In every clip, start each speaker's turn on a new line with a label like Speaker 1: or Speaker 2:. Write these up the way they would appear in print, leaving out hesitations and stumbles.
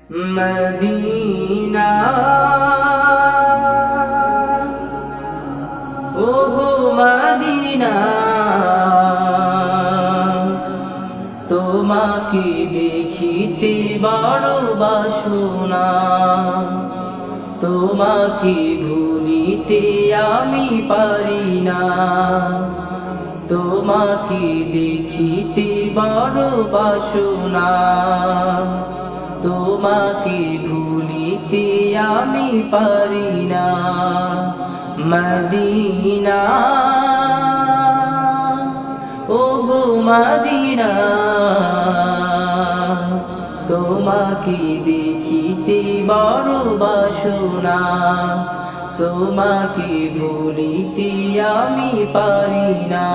Speaker 1: Medina oh গো Medina, তোমাকে দেখিতে বড় বাসনা, তোমাকে ভুলিতে আমি পারি না। তোমাকে দেখিতে বড় বাসনা, তোমাকে ভুলিতে আমি পারি না। মদিনা ও গো মদিনা, তোমাকে দেখিতে বড় বাসনা, তোমাকে ভুলিতে আমি পারি না।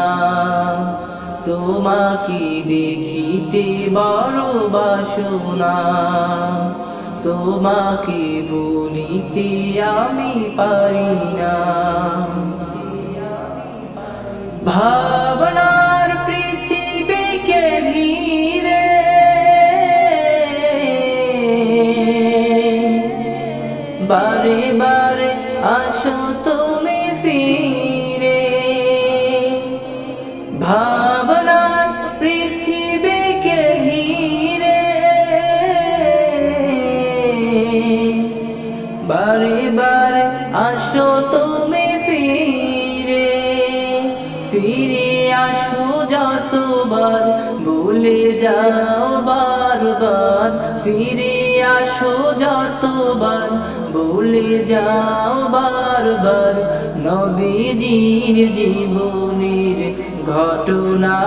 Speaker 1: তোমাকে দেখিতে বড় বাসনা, তোমাকে ভুলিতে আমি পারি না। ভাবনার পৃথিবীকে ঘিরে বারে বারে আসো তুমি ফিরে। ভাবনার পৃথিবীকে ঘিরে বারে বারে আসো তুমি ফিরে। ফিরে আসো যতবার ভুলে যাও বারবার। ফিরে আসো যতবার ভুলে যাও বারবার। নবীজির জীবনের ঘটনা,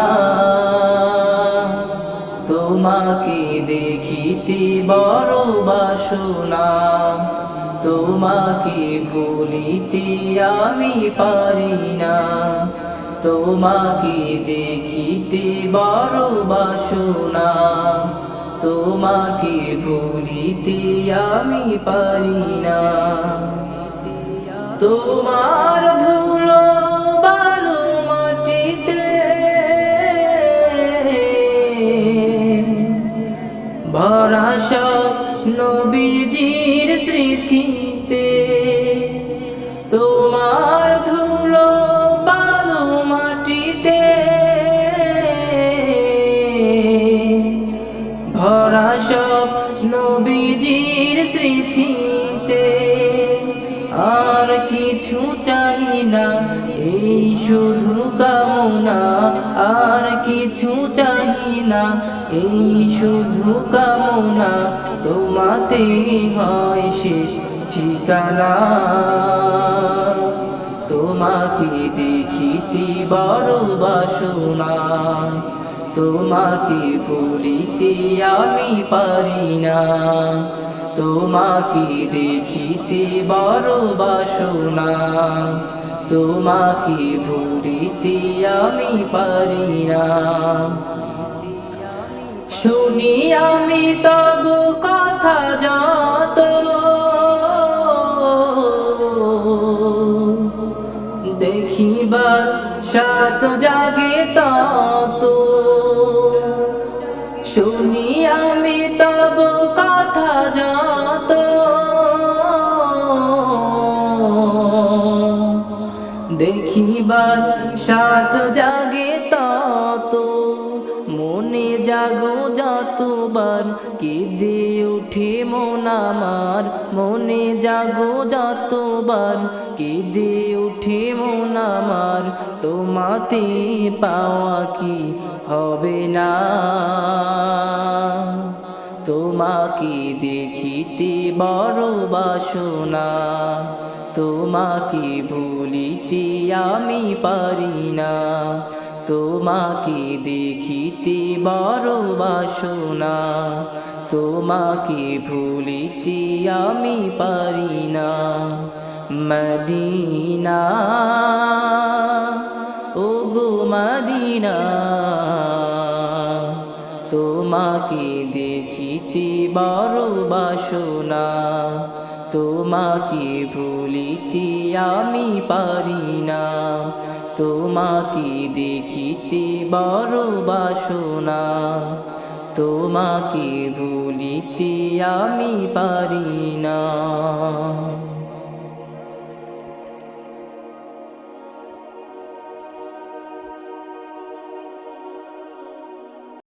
Speaker 1: তোমাকে দেখিতে বড় বাসনা, তোমাকে ভুলিতে আমি পারি না। তোমাকে দেখিতে বড় বাসনা, তোমাকে ভুলিতে আমি পারি না। তোমার ধুলো বালু মাটিতে ভরা সব নবীজির স্মৃতিতে। তোমার ধুলো বালু মাটিতে ভরা সব নবীজির স্মৃতিতে। আর কিছু চাই না, এই শুধু কামনা। আর কিছু চাই না, এই শুধু কামনা। তোমাতে হয় শেষ ঠিকানা, তোমাকে দেখিতে বড় বাসনা, তোমাকে ভুলিতে আমি পারি না। তোমাকে দেখিতে বড় বাসনা, তোমাকে ভুলিতে আমি পারি না। শুনি আমি তবু কথা যত, দেখিবার সাত জাগে তত। শুনি আমি তবু কথা যত, দেখিবার সাত জাগে তত। মনে জাগো যতবার কেঁদে উঠে মন আমার। মনে জাগো যতবার কেঁদে উঠে মন আমার। তোমাতে পাওয়া কি হবে না, তোমাকে দেখিতে বড় বাসনা, তোমাকে ভুলিতে আমি পারি না। তোমাকে দেখিতে বড় বাসনা, তোমাকে ভুলিতে আমি পারি না। মদিনা ও গো মদিনা, তোমাকে দেখিতে বড় বাসনা, তোমাকে ভুলিতে আমি পারি না। তোমাকে দেখিতে বড় বাসনা, তোমাকে ভুলিতে আমি পারি না।